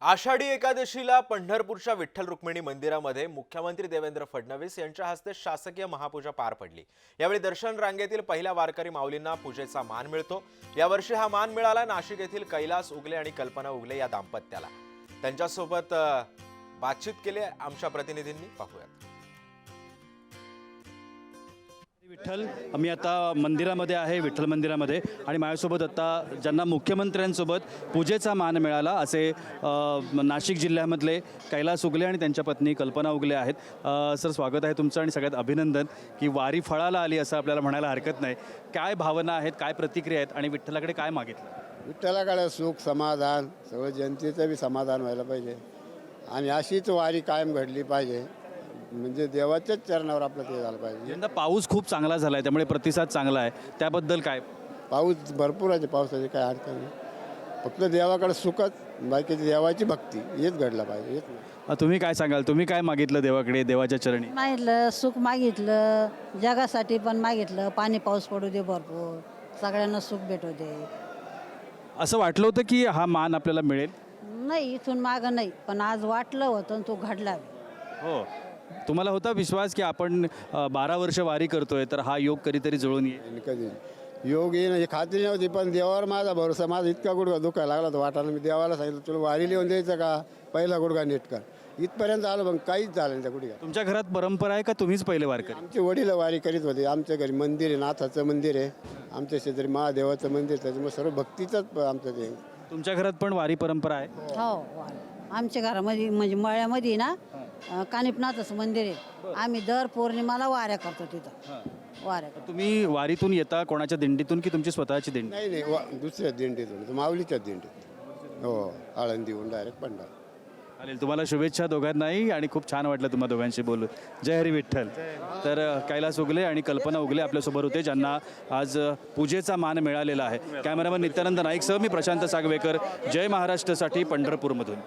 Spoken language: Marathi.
आषाढी एकादशीला पंढरपूरच्या विठ्ठल रुक्मिणी मंदिरामध्ये मुख्यमंत्री देवेंद्र फडणवीस यांच्या हस्ते शासकीय महापूजा पार पडली। यावेळी दर्शन रांगेतील पहिल्या वारकरी माऊलींना पूजेचा मान मिळतो। यावर्षी हा मान मिळाला नाशिक येथील कैलास उगले आणि कल्पना उगले या दाम्पत्याला। त्यांच्यासोबत बातचीत केली आमच्या प्रतिनिधींनी, पाहूयात। विठ्ठल, मी आता मंदिरामध्ये आहे, विठ्ठल मंदिरामध्ये, आणि माझ्यासोबत आता ज्यांना मुख्यमंत्र्यांसोबत पूजेचा मान मिळाला असे नाशिक जिल्ह्यामधले कैलास उगले आणि त्यांच्या पत्नी कल्पना उगले आहेत। सर, स्वागत आहे तुमचं आणि सगळ्यात अभिनंदन की वारी फळाला आली असं आपल्याला म्हणायला हरकत नाही। काय भावना आहेत, काय प्रतिक्रिया आहेत आणि विठ्ठलाकडे काय मागितलं? विठ्ठलाकडे सुख समाधान, सगळं जनतेचं बी समाधान व्हायला पाहिजे आणि अशीच वारी कायम घडली पाहिजे, म्हणजे देवाच्याच चरणावर आपलं ते झालं पाहिजे। यंदा पाऊस खूप चांगला झाला आहे, त्यामुळे प्रतिसाद चांगला आहे, त्याबद्दल काय? पाऊस भरपूर आहे, पावसाची काय अडचण नाही, फक्त देवाकडे सुखच, बाकीची देवाची भक्ती हेच घडलं पाहिजे, हेच नाही। तुम्ही काय सांगाल? तुम्ही काय मागितलं देवाकडे, देवाच्या चरणी? मागितलं सुख, मागितलं जगासाठी पण मागितलं, पाणी पाऊस पडू दे, भरपूर सगळ्यांना सुख भेटू दे। असं वाटलं होतं की हा मान आपल्याला मिळेल? नाही, इथून मागं नाही, पण आज वाटलं होतं आणि तो घडला। हो, तुम्हाला होता विश्वास की आपण 12 वर्ष वारी करतोय तर हा योग कधीतरी जुळून येईल? आणि कधी योग येईन ही खात्री नव्हती, पण देवावर माझा भरोसा, माझा इतका गुडघा दुखायला लागला तर वाटायला मी देवाला सांगितलं, तुला वारी लिहून द्यायचं का, पहिला गुडघा नीट कर, इथपर्यंत आलं, पण काहीच झालं नाही त्या गुडघ्या। तुमच्या घरात परंपरा आहे का तुम्हीच पहिले वारकरी? आमचे वडील वारी करीत होते, आमच्या घरी मंदिर आहे, नाथाचं मंदिर आहे, आमच्या शेजारी महादेवाचं मंदिर, त्याच्यामुळे सर्व भक्तीचंच आमचं ते। तुमच्या घरात पण वारी परंपरा आहे? हो, आमच्या घरामध्ये म्हणजे मळ्यामध्ये ना कानिपनाथचं मंदिर आहे, आम्ही दर पौर्णिमाला वाऱ्या करतो तिथं, वाऱ्या करतो। तुम्ही वारीतून येता कोणाच्या दिंडीतून की तुमची स्वतःची दिंडी? नाही नाही, दुसऱ्या दिंडीतून, माऊलीच्या दिंडीत, हो, आळंदीहून डायरेक्ट पंढर। चालेल, तुम्हाला शुभेच्छा दोघांनाही, आणि खूप छान वाटलं तुम्हा दोघांशी बोलून। जय हरी विठ्ठल। तर कैलास उगले आणि कल्पना उगले आपल्यासोबत होते, ज्यांना आज पूजेचा मान मिळालेला आहे। कॅमेरामन नित्यानंद नाईकसह मी प्रशांत सागवेकर, जय महाराष्ट्रसाठी पंढरपूरमधून।